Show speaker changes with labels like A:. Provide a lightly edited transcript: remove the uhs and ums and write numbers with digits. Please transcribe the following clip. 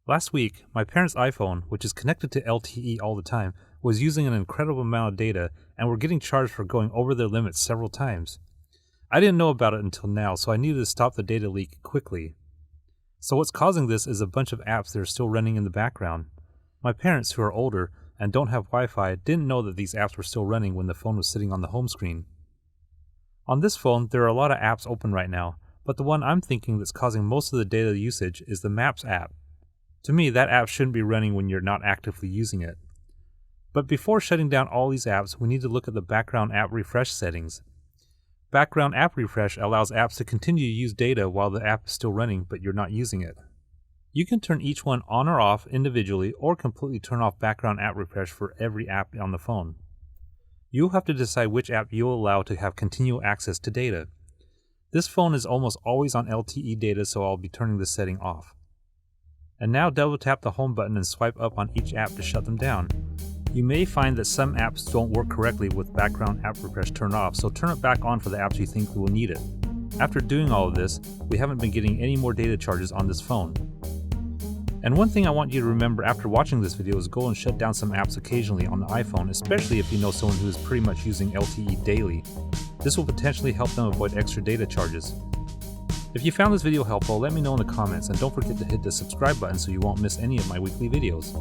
A: Last week, my parents' iPhone, which is connected to LTE all the time, was using an incredible amount of data and were getting charged for going over their limits several times. I didn't know about it until now, so I needed to stop the data leak quickly. So what's causing this is a bunch of apps that are still running in the background. My parents, who are older and don't have Wi-Fi, didn't know that these apps were still running when the phone was sitting on the home screen. On this phone, there are a lot of apps open right now, but the one I'm thinking that's causing most of the data usage is the Maps app. To me, that app shouldn't be running when you're not actively using it. But before shutting down all these apps, we need to look at the background app refresh settings. Background app refresh allows apps to continue to use data while the app is still running but you're not using it. You can turn each one on or off individually or completely turn off background app refresh for every app on the phone. You'll have to decide which app you'll allow to have continual access to data. This phone is almost always on LTE data, so I'll be turning this setting off. And now double tap the home button and swipe up on each app to shut them down. You may find that some apps don't work correctly with background app refresh turned off, so turn it back on for the apps you think will need it. After doing all of this, we haven't been getting any more data charges on this phone. And one thing I want you to remember after watching this video is go and shut down some apps occasionally on the iPhone, especially if you know someone who is pretty much using LTE daily. This will potentially help them avoid extra data charges. If you found this video helpful, let me know in the comments, and don't forget to hit the subscribe button so you won't miss any of my weekly videos.